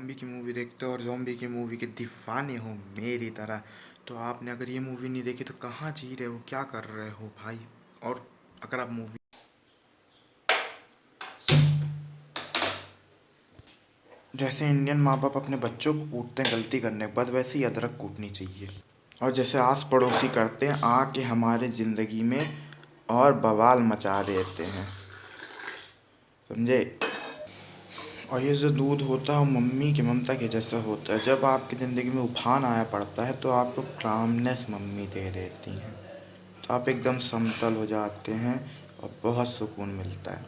Zombie की movie देखते हो और ज़ॉम्बी की मूवी के दीवाने हो मेरी तरह, तो आपने अगर ये मूवी नहीं देखी तो कहाँ जी रहे हो, क्या कर रहे हो भाई। और अगर आप मूवी जैसे इंडियन माँ बाप अपने बच्चों को कूटते हैं गलती करने के बाद, वैसे ही अदरक कूटनी चाहिए। और जैसे आस पड़ोसी करते हैं आके हमारे ज़िंदगी में और बवाल मचा देते हैं, समझे। और ये जो दूध होता है वो मम्मी की ममता के जैसा होता है। जब आपकी ज़िंदगी में उफान आया पड़ता है तो आपको कामनेस मम्मी दे देती हैं, तो आप एकदम समतल हो जाते हैं और बहुत सुकून मिलता है।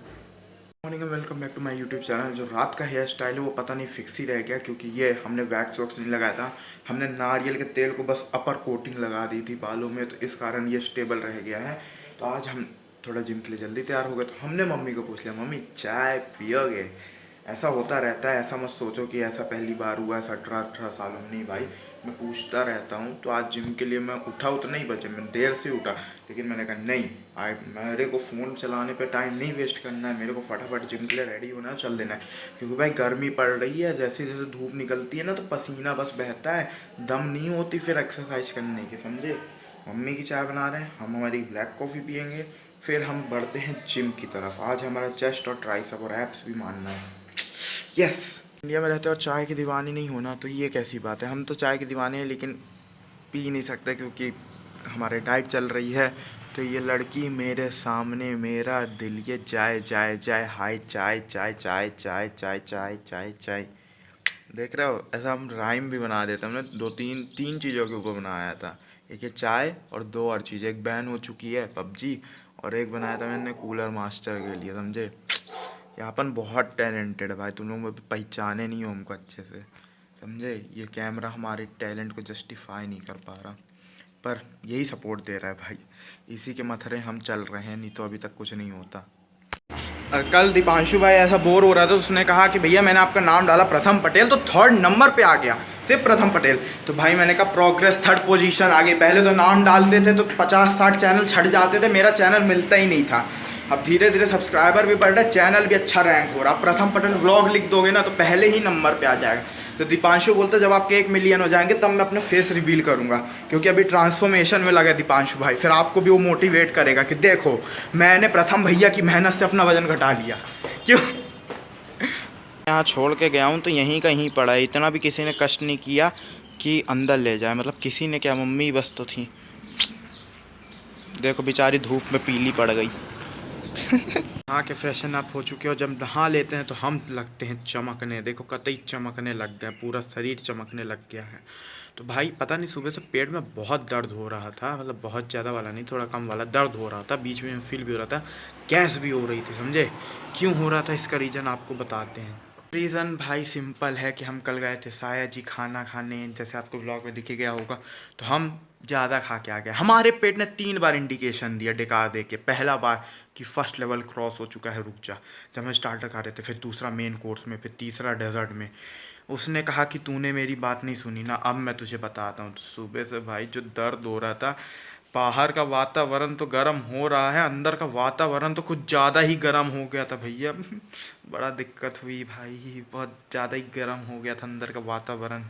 Morning and welcome back to my YouTube channel. जो रात का हेयर स्टाइल है वो पता नहीं फिक्स ही रह गया, क्योंकि ये हमने वैक्स वॉक्स नहीं लगाया था। हमने नारियल के तेल को बस अपर कोटिंग लगा दी थी बालों में, तो इस कारण ये स्टेबल रह गया है। तो आज हम थोड़ा जिम के लिए जल्दी तैयार हो गए, तो हमने मम्मी को पूछ लिया, मम्मी चाय पियोगे। ऐसा होता रहता है, ऐसा मत सोचो कि ऐसा पहली बार हुआ है 17-18 सालों में। नहीं भाई, मैं पूछता रहता हूँ। तो आज जिम के लिए मैं उठा, उतना ही बचे, मैं देर से उठा, लेकिन मैंने कहा नहीं, आज मेरे को फ़ोन चलाने पे टाइम नहीं वेस्ट करना है, मेरे को फटाफट जिम के लिए रेडी होना है, चल देना है। क्योंकि भाई गर्मी पड़ रही है, जैसे जैसे धूप निकलती है ना तो पसीना बस बहता है, दम नहीं होती फिर एक्सरसाइज करने की, समझे। मम्मी की चाय बना रहे हैं, हम हमारी ब्लैक कॉफ़ी पियेंगे, फिर हम बढ़ते हैं जिम की तरफ। आज हमारा चेस्ट और ट्राइसेप और एब्स भी मानना है। यस, इंडिया में रहते और चाय के दीवाने नहीं होना तो ये कैसी बात है। हम तो चाय के दीवाने हैं लेकिन पी नहीं सकते क्योंकि हमारे डाइट चल रही है। तो ये लड़की मेरे सामने, मेरा दिल, ये चाय चाय चाय, हाय चाय चाय चाय चाय चाय चाय चाय चाय, देख रहे हो। ऐसा हम राइम भी बना देते, हमने दो तीन तीन चीज़ों के ऊपर बनाया था। एक ये चाय और दो और चीज़, एक बैन हो चुकी है पबजी, और एक बनाया था मैंने कूलर मास्टर के लिए, समझे। यहाँ अपन बहुत टैलेंटेड है भाई, तुम लोग पहचाने नहीं हो हमको अच्छे से, समझे। ये कैमरा हमारे टैलेंट को जस्टिफाई नहीं कर पा रहा, पर यही सपोर्ट दे रहा है भाई। इसी के मथरे हम चल रहे हैं, नहीं तो अभी तक कुछ नहीं होता। कल दीपांशु भाई ऐसा बोर हो रहा था तो उसने कहा कि भैया मैंने आपका नाम डाला प्रथम पटेल तो थर्ड नंबर पे आ गया, सिर्फ प्रथम पटेल। तो भाई मैंने कहा प्रोग्रेस थर्ड पोजीशन आ गई। पहले तो नाम डालते थे तो 50-60 चैनल छट जाते थे, मेरा चैनल मिलता ही नहीं था। अब धीरे धीरे सब्सक्राइबर भी बढ़ रहे, चैनल भी अच्छा रैंक हो रहा। प्रथम पटेल व्लॉग लिख दोगे ना तो पहले ही नंबर पे आ जाएगा। तो दीपांशु बोलते जब आपके 1 मिलियन हो जाएंगे तब मैं अपना फेस रिवील करूंगा, क्योंकि अभी ट्रांसफॉर्मेशन में लगा दीपांशु भाई। फिर आपको भी वो मोटिवेट करेगा कि देखो मैंने प्रथम भैया की मेहनत से अपना वजन घटा लिया। क्यों यहाँ छोड़ के गया हूँ तो यहीं का यहीं पड़ा है, इतना भी किसी ने कष्ट नहीं किया कि अंदर ले जाए। मतलब किसी ने क्या, मम्मी बस तो थी। देखो बेचारी धूप में पीली पड़ गई। नहा के फ्रेशन अप हो चुके हो, जब नहा लेते हैं तो हम लगते हैं चमकने। देखो कतई चमकने लग गए, पूरा शरीर चमकने लग गया है। तो भाई पता नहीं सुबह से पेट में बहुत दर्द हो रहा था, मतलब बहुत ज़्यादा वाला नहीं, थोड़ा कम वाला दर्द हो रहा था, बीच में फील भी हो रहा था, गैस भी हो रही थी, समझे। क्यों हो रहा था इसका रीज़न आपको बताते हैं। रीज़न भाई सिंपल है कि हम कल गए थे साया जी खाना खाने, जैसे आपको ब्लॉग में दिख गया होगा। तो हम ज़्यादा खा के आ गए, हमारे पेट ने 3 बार इंडिकेशन दिया डिका दे के। पहला बार कि फर्स्ट लेवल क्रॉस हो चुका है, रुक जा, जब हम स्टार्टर खा रहे थे, फिर दूसरा मेन कोर्स में, फिर तीसरा डेजर्ट में। उसने कहा कि तूने मेरी बात नहीं सुनी ना, अब मैं तुझे बताता हूँ। तो सुबह से भाई जो दर्द हो रहा था, बाहर का वातावरण तो गर्म हो रहा है, अंदर का वातावरण तो कुछ ज़्यादा ही गर्म हो गया था भैया। बड़ा दिक्कत हुई भाई, बहुत ज़्यादा ही गर्म हो गया था अंदर का वातावरण।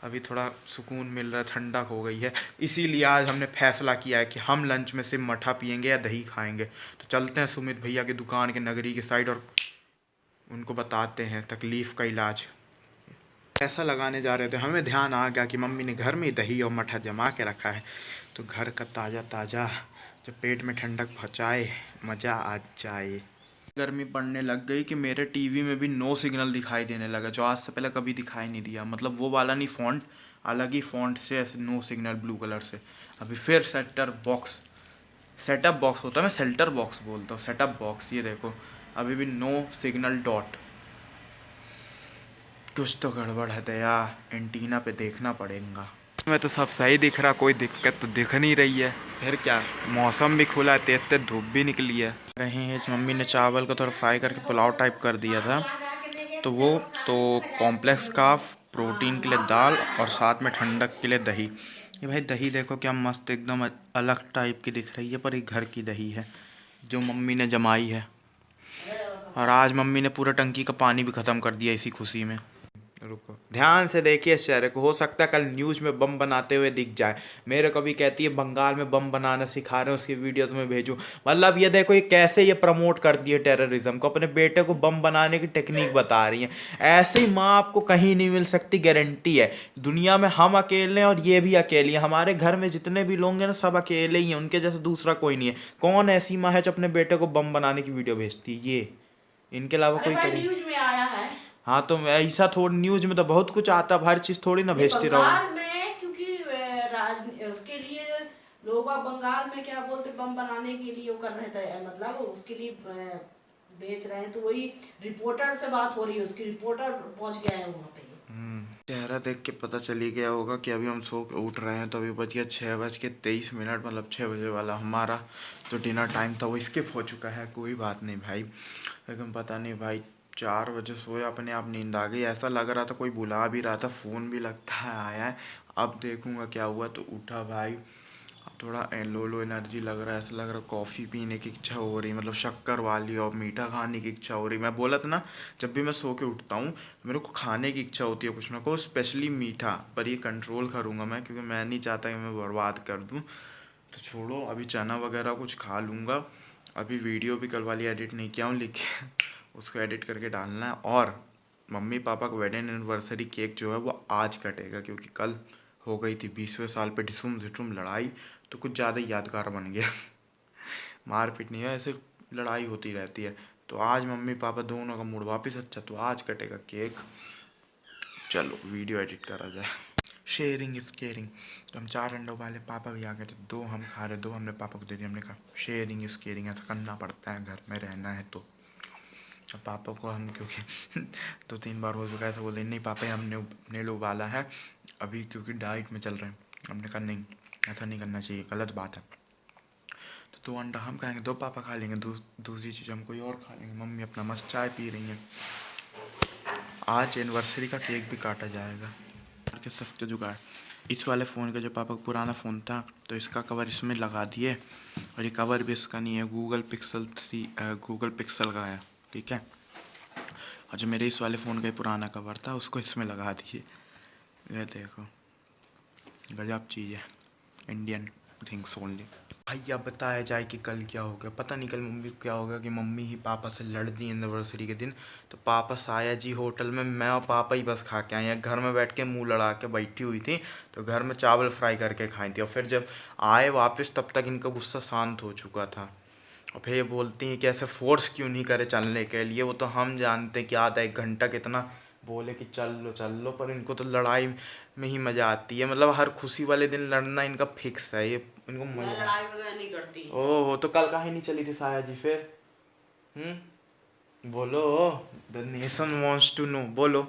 अभी थोड़ा सुकून मिल रहा है, ठंडक हो गई है। इसीलिए आज हमने फैसला किया है कि हम लंच में सिर्फ मठा पियेंगे या दही खाएंगे। तो चलते हैं सुमित भैया की दुकान के नगरी के साइड और उनको बताते हैं तकलीफ़ का इलाज। पैसा लगाने जा रहे थे, हमें ध्यान आ गया कि मम्मी ने घर में दही और मठा जमा के रखा है, तो घर का ताज़ा ताज़ा जो पेट में ठंडक पहुँचाए, मज़ा आ जाए। गर्मी पड़ने लग गई कि मेरे टीवी में भी नो सिग्नल दिखाई देने लगा, जो आज से पहले कभी दिखाई नहीं दिया। मतलब वो वाला नहीं फ़ॉन्ट, अलग ही फ़ॉन्ट से ऐसे नो सिग्नल ब्लू कलर से। अभी फिर सेटअप बॉक्स होता है, मैं सेल्टर बॉक्स बोलता हूँ, सेटअप बॉक्स। ये देखो अभी भी नो सिग्नल डॉट। कुछ तो गड़बड़ है दया, एंटीना पे देखना पड़ेगा। मैं तो सब सही दिख रहा, कोई दिक्कत तो दिख नहीं रही है। फिर क्या, मौसम भी खुला है, तेज तेज धूप भी निकली है। रहे हैं मम्मी ने चावल को थोड़ा फ्राई करके पुलाव टाइप कर दिया था, तो वो तो कॉम्प्लेक्स का प्रोटीन के लिए दाल और साथ में ठंडक के लिए दही। ये भाई दही देखो क्या मस्त, एकदम अलग टाइप की दिख रही है, पर ये घर की दही है जो मम्मी ने जमाई है। और आज मम्मी ने पूरा टंकी का पानी भी ख़त्म कर दिया इसी खुशी में। रुको, ध्यान से देखिए इस चेहरे को, हो सकता है कल न्यूज़ में बम बनाते हुए दिख जाए। मेरे को भी कहती है बंगाल में बम बनाना सिखा रहे हैं, उसकी वीडियो तुम्हें भेजूं। मतलब ये देखो ये कैसे ये प्रमोट करती है टेररिज्म को, अपने बेटे को बम बनाने की टेक्निक बता रही है। ऐसी माँ आपको कहीं नहीं मिल सकती, गारंटी है। दुनिया में हम अकेले हैं और ये भी अकेली है। हमारे घर में जितने भी लोग हैं ना, सब अकेले ही हैं, उनके जैसा दूसरा कोई नहीं है। कौन ऐसी माँ है जो अपने बेटे को बम बनाने की वीडियो भेजती है? ये इनके अलावा अरे कोई भाई करे? न्यूज में आया है। हाँ तो ऐसा थोड़ी, न्यूज में तो बहुत कुछ आता है, हर चीज थोड़ी ना नहीं भेजती रहोगे। बंगाल में, क्योंकि उसके लिए लोग अब बंगाल में क्या बोलते, बम बनाने के लिए वो कर रहे थे, मतलब उसके लिए बेच रहे हैं, तो वही रिपोर्टर से बात हो रही है, उसकी रिपोर्टर पहुंच गया है वहाँ पे। चेहरा देख के पता चली गया होगा कि अभी हम सो के उठ रहे हैं, तो अभी बज गया 6:23, मतलब 6 बजे वाला हमारा जो डिनर टाइम था वो स्किप हो चुका है। कोई बात नहीं भाई, लेकिन पता नहीं भाई 4 बजे सोया, अपने आप नींद आ गई, ऐसा लग रहा था कोई बुला भी रहा था, फ़ोन भी लगता है आया है। अब देखूंगा क्या हुआ, तो उठा भाई। अब थोड़ा लो लो एनर्जी लग रहा है, ऐसा लग रहा है कॉफ़ी पीने की इच्छा हो रही, मतलब शक्कर वाली, और मीठा खाने की इच्छा हो रही। मैं बोला था ना, जब भी मैं सो के उठता हूँ मेरे को खाने की इच्छा होती है कुछ ना कुछ, स्पेशली मीठा। पर ये कंट्रोल करूँगा मैं, क्योंकि मैं नहीं चाहता कि मैं बर्बाद कर दूँ। तो छोड़ो, अभी चना वगैरह कुछ खा लूँगा। अभी वीडियो भी कल वाली एडिट नहीं किया हूँ, लेकिन उसको एडिट करके डालना है। और मम्मी पापा का वेडिंग एनिवर्सरी केक जो है वो आज कटेगा, क्योंकि कल हो गई थी 20वें साल पे ढिसुम ढिसुम लड़ाई, तो कुछ ज़्यादा ही यादगार बन गया। मारपीट नहीं है, ऐसे लड़ाई होती रहती है। तो आज मम्मी पापा दोनों का मूड वापस अच्छा, तो आज कटेगा केक। चलो वीडियो एडिट करा जाए। Sharing is caring. तो हम 4 अंडों वाले, पापा भी आ गए, तो 2 हम खा रहे, 2 हमने पापा को दे दिया। हमने कहा शेयरिंग इज केयरिंग, ऐसा करना पड़ता है, घर में रहना है तो। अब पापा को हम, क्योंकि 2-3 बार हो चुका है ऐसा, बोले नहीं पापा हमने अपने लोग वाला है अभी, क्योंकि डाइट में चल रहे हैं। हमने कहा नहीं, ऐसा नहीं करना चाहिए, गलत बात है। तो 2 अंडा हम खाएंगे, 2 पापा खा लेंगे, दूसरी चीज़ हम कोई और खा लेंगे। मम्मी अपना मस्त चाय पी रही हैं। आज एनिवर्सरी का केक भी काटा जाएगा। के सस्ते जुगाड़, इस वाले फ़ोन का जो पापा का पुराना फ़ोन था, तो इसका कवर इसमें लगा दिए, और ये कवर भी इसका नहीं है, गूगल पिक्सल का है, ठीक है। और जो मेरे इस वाले फ़ोन का पुराना कवर था उसको इसमें लगा दिए। ये देखो, गजब चीज़ है, इंडियन थिंग्स ओनली। भाई अब बताया जाए कि कल क्या हो गया, पता नहीं कल मम्मी को क्या हो गया कि मम्मी ही पापा से लड़ दी एनिवर्सरी के दिन। तो पापा साया जी होटल में, मैं और पापा ही बस खा के आए हैं, घर में बैठ के मुंह लड़ा के बैठी हुई थी। तो घर में चावल फ्राई करके खाई थी, और फिर जब आए वापस तब तक इनका गुस्सा शांत हो चुका था। और फिर ये बोलती हैं कि ऐसे फोर्स क्यों नहीं करे चलने के लिए, वो तो हम जानते हैं कि आधा 1 घंटा कितना बोले कि चल लो, पर इनको तो लड़ाई में ही मज़ा आती है। मतलब हर खुशी वाले दिन लड़ना इनका फिक्स है, ये इनको मैं मज़ा। लड़ाई वगैरह नहीं करती। ओहो, तो कल काहे नहीं चली थी साया जी फिर? बोलो, the nation wants to know, बोलो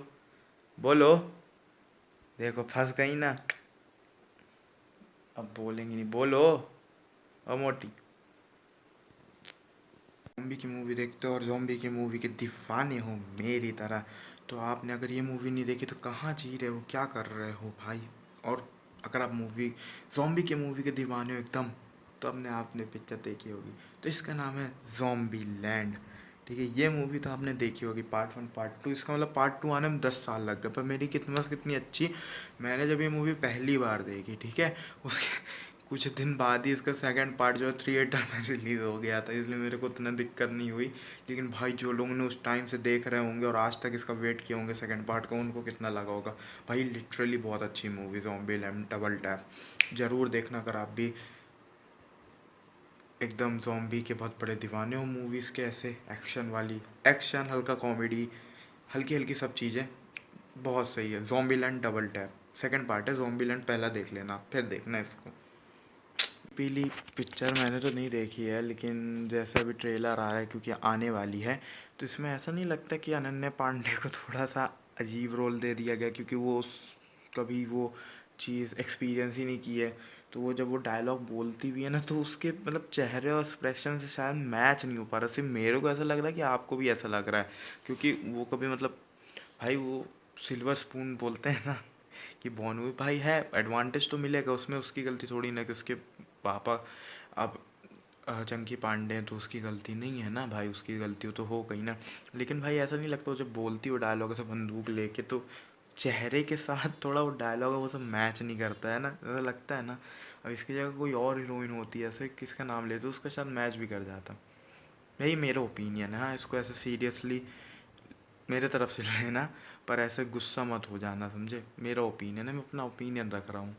बोलो। देखो फंस गई ना, अब बोलेंगी नहीं, बोलो। ओ मोटी, ज़ॉम्बी की मूवी देखते हो और ज़ॉम्बी की मूवी के दीवाने हो मेरी तरह, तो आपने अगर ये मूवी नहीं देखी तो कहाँ जी रहे हो, क्या कर रहे हो भाई। और अगर आप ज़ॉम्बी के मूवी के दीवाने हो एकदम, तो अपने आपने पिक्चर देखी होगी, तो इसका नाम है ज़ॉम्बी लैंड, ठीक है। ये मूवी तो आपने देखी होगी, पार्ट 1 पार्ट 2, इसका मतलब पार्ट 2 आने में 10 साल लग गए, पर मेरी कितनी अच्छी। मैंने जब ये मूवी पहली बार देखी, ठीक है, उसके कुछ दिन बाद ही इसका सेकंड पार्ट जो है थिएटर में रिलीज़ हो गया था, इसलिए मेरे को उतना दिक्कत नहीं हुई। लेकिन भाई जो लोगों ने उस टाइम से देख रहे होंगे और आज तक इसका वेट किए होंगे सेकंड पार्ट का, उनको कितना लगा होगा। भाई लिटरली बहुत अच्छी movie zombie land double tap, ज़रूर देखना अगर आप भी एकदम ज़ॉम्बी के बहुत बड़े दीवाने हो। मूवीज़ के ऐसे एक्शन वाली, एक्शन हल्का कॉमेडी, हल्की हल्की सब चीज़ें, बहुत सही है। Zombie land double tap second part है, ज़ॉम्बी लैंड पहला देख लेना, फिर देखना इसको। पीली पिक्चर मैंने तो नहीं देखी है, लेकिन जैसा अभी ट्रेलर आ रहा है, क्योंकि आने वाली है, तो इसमें ऐसा नहीं लगता कि अनन्या पांडे को थोड़ा सा अजीब रोल दे दिया गया, क्योंकि वो कभी वो चीज़ एक्सपीरियंस ही नहीं की है। तो वो जब वो डायलॉग बोलती भी है ना, तो उसके मतलब चेहरे और एक्सप्रेशन से शायद मैच नहीं हो पा रहा। सिर्फ मेरे को ऐसा लग रहा है कि आपको भी ऐसा लग रहा है, क्योंकि वो कभी मतलब, भाई वो सिल्वर स्पून बोलते हैं ना, कि बॉर्न भाई है, एडवांटेज तो मिलेगा उसमें, उसकी गलती थोड़ी ना कि उसके पापा अब चंकी पांडे हैं, तो उसकी गलती नहीं है ना भाई, उसकी गलती तो हो गई ना। लेकिन भाई ऐसा नहीं लगता वो जब बोलती हो डायलॉग ऐसे बंदूक लेके, तो चेहरे के साथ थोड़ा वो डायलॉग है वो सब मैच नहीं करता है ना, ऐसा लगता है ना। अब इसकी जगह कोई और हीरोइन होती है ऐसे, किसका नाम ले तो उसका शायद मैच भी कर जाता। यही मेरा ओपिनियन है। हाँ, इसको ऐसे सीरियसली मेरे तरफ से लेना, पर ऐसे गुस्सा मत हो जाना, समझे। मेरा ओपिनियन है, मैं अपना ओपिनियन रख रहा हूँ।